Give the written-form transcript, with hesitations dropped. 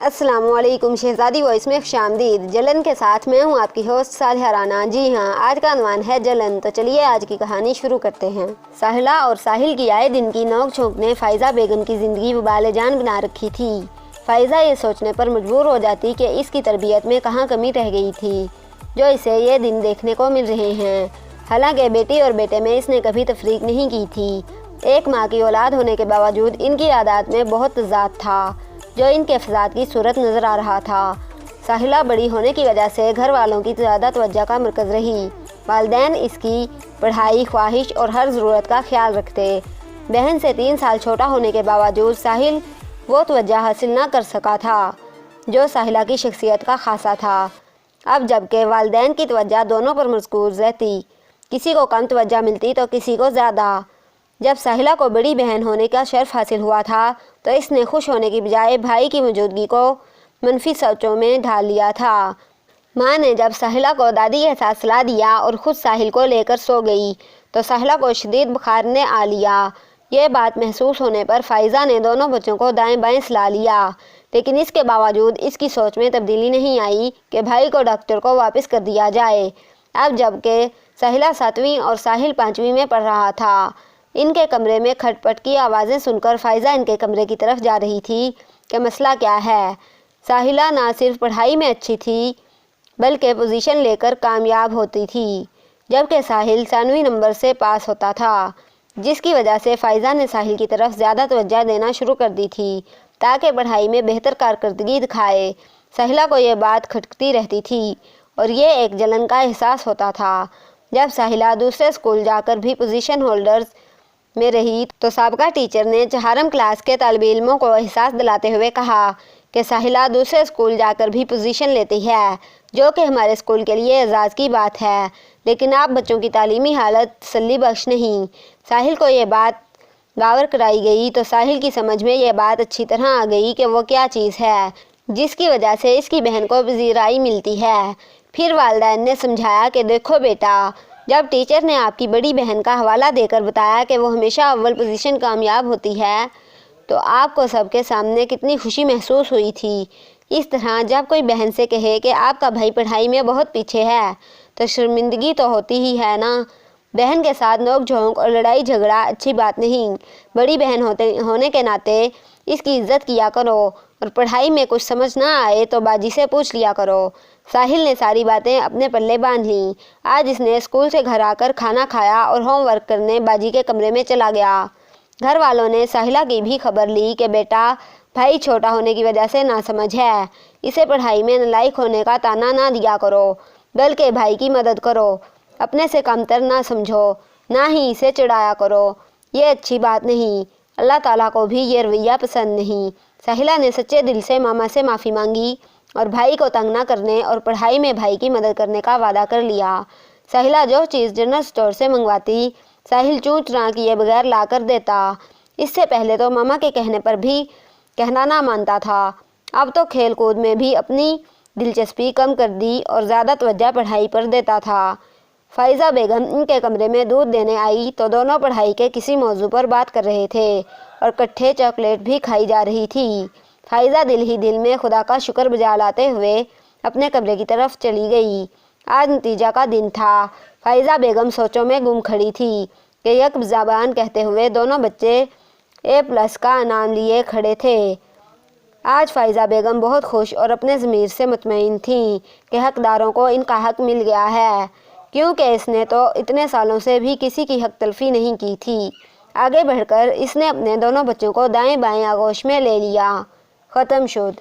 السلام علیکم، شہزادی وائس میں خوش آمدید۔ جلن کے ساتھ میں ہوں آپ کی ہوسٹ صالحہ رانا۔ جی ہاں، آج کا عنوان ہے جلن۔ تو چلیے آج کی کہانی شروع کرتے ہیں۔ ساحلہ اور ساحل کی آئے دن کی نوک جھونک نے فائزہ بیگم کی زندگی وبال جان بنا رکھی تھی۔ فائزہ یہ سوچنے پر مجبور ہو جاتی کہ اس کی تربیت میں کہاں کمی رہ گئی تھی جو اسے یہ دن دیکھنے کو مل رہے ہیں۔ حالانکہ بیٹی اور بیٹے میں اس نے کبھی تفریق نہیں کی تھی۔ ایک ماں کی اولاد ہونے کے باوجود ان کی عادات میں بہت تضاد تھا جو ان کے فساد کی صورت نظر آ رہا تھا۔ ساحلہ بڑی ہونے کی وجہ سے گھر والوں کی زیادہ توجہ کا مرکز رہی۔ والدین اس کی پڑھائی، خواہش اور ہر ضرورت کا خیال رکھتے۔ بہن سے 3 سال چھوٹا ہونے کے باوجود ساحل وہ توجہ حاصل نہ کر سکا تھا جو ساحلہ کی شخصیت کا خاصہ تھا۔ اب جبکہ والدین کی توجہ دونوں پر مرکوز رہتی، کسی کو کم توجہ ملتی تو کسی کو زیادہ۔ جب ساحلہ کو بڑی بہن ہونے کا شرف حاصل ہوا تھا تو اس نے خوش ہونے کی بجائے بھائی کی موجودگی کو منفی سوچوں میں ڈھال لیا تھا۔ ماں نے جب ساحلہ کو دادی کے ساتھ سلا دیا اور خود ساحل کو لے کر سو گئی تو ساحلہ کو شدید بخار نے آ لیا۔ یہ بات محسوس ہونے پر فائزہ نے دونوں بچوں کو دائیں بائیں سلا لیا، لیکن اس کے باوجود اس کی سوچ میں تبدیلی نہیں آئی کہ بھائی کو ڈاکٹر کو واپس کر دیا جائے۔ اب جبکہ ساحلہ 7ویں اور ساحل 5ویں میں پڑھ رہا تھا، ان کے کمرے میں کھٹ پٹ کی آوازیں سن کر فائزہ ان کے کمرے کی طرف جا رہی تھی کہ مسئلہ کیا ہے۔ ساحلہ نہ صرف پڑھائی میں اچھی تھی بلکہ پوزیشن لے کر کامیاب ہوتی تھی، جبکہ ساحل 93 نمبر سے پاس ہوتا تھا، جس کی وجہ سے فائزہ نے ساحل کی طرف زیادہ توجہ دینا شروع کر دی تھی تاکہ پڑھائی میں بہتر کارکردگی دکھائے۔ ساحلہ کو یہ بات کھٹکتی رہتی تھی اور یہ ایک جلن کا احساس ہوتا تھا۔ جب ساحلہ دوسرے اسکول جا کر بھی پوزیشن ہولڈرز میں رہی تو سابقہ ٹیچر نے 4م کلاس کے طالب علموں کو احساس دلاتے ہوئے کہا کہ ساحلہ دوسرے اسکول جا کر بھی پوزیشن لیتی ہے، جو کہ ہمارے اسکول کے لیے اعزاز کی بات ہے، لیکن آپ بچوں کی تعلیمی حالت تسلی بخش نہیں۔ ساحل کو یہ بات باور کرائی گئی تو ساحل کی سمجھ میں یہ بات اچھی طرح آ گئی کہ وہ کیا چیز ہے جس کی وجہ سے اس کی بہن کو پذیرائی ملتی ہے۔ پھر والدین نے سمجھایا کہ دیکھو بیٹا، جب ٹیچر نے آپ کی بڑی بہن کا حوالہ دے کر بتایا کہ وہ ہمیشہ اول پوزیشن کامیاب ہوتی ہے تو آپ کو سب کے سامنے کتنی خوشی محسوس ہوئی تھی۔ اس طرح جب کوئی بہن سے کہے کہ آپ کا بھائی پڑھائی میں بہت پیچھے ہے تو شرمندگی تو ہوتی ہی ہے نا۔ بہن کے ساتھ نوک جھونک اور لڑائی جھگڑا اچھی بات نہیں۔ بڑی بہن ہونے کے ناطے اس کی عزت کیا کرو اور پڑھائی میں کچھ سمجھ نہ آئے تو باجی سے پوچھ لیا کرو۔ ساحل نے ساری باتیں اپنے پلے باندھ لیں۔ آج اس نے اسکول سے گھر آ کر کھانا کھایا اور ہوم ورک کرنے باجی کے کمرے میں چلا گیا۔ گھر والوں نے ساحلہ کی بھی خبر لی کہ بیٹا، بھائی چھوٹا ہونے کی وجہ سے ناسمجھ ہے، اسے پڑھائی میں نالائق ہونے کا طعنہ نہ دیا کرو بلکہ بھائی کی مدد کرو، اپنے سے کمتر نہ سمجھو، نہ ہی اسے چڑھایا کرو، یہ اچھی بات نہیں، اللہ تعالیٰ کو بھی یہ رویہ پسند نہیں۔ ساحلہ نے سچے دل سے ماما سے معافی مانگی اور بھائی کو تنگ نہ کرنے اور پڑھائی میں بھائی کی مدد کرنے کا وعدہ کر لیا۔ ساحلہ جو چیز جنرل اسٹور سے منگواتی ساحل چوں چراں کیے بغیر لا کر دیتا۔ اس سے پہلے تو ماما کے کہنے پر بھی کہنا نہ مانتا تھا، اب تو کھیل کود میں بھی اپنی دلچسپی کم کر دی اور زیادہ توجہ پڑھائی پر دیتا تھا۔ فائزہ بیگم ان کے کمرے میں دودھ دینے آئی تو دونوں پڑھائی کے کسی موضوع پر بات کر رہے تھے اور کٹھے چاکلیٹ بھی کھائی جا رہی تھی۔ فائزہ دل ہی دل میں خدا کا شکر بجا لاتے ہوئے اپنے کمرے کی طرف چلی گئی۔ آج نتیجہ کا دن تھا۔ فائزہ بیگم سوچوں میں گم کھڑی تھی کہ یک زبان کہتے ہوئے دونوں بچے A+ کا انعام لیے کھڑے تھے۔ آج فائزہ بیگم بہت خوش اور اپنے ضمیر سے مطمئن تھیں کہ حقداروں کو ان کا حق مل گیا ہے، کیونکہ اس نے تو اتنے سالوں سے بھی کسی کی حق تلفی نہیں کی تھی۔ آگے بڑھ کر اس نے اپنے دونوں بچوں کو دائیں بائیں آغوش میں لے لیا۔ ختم شد۔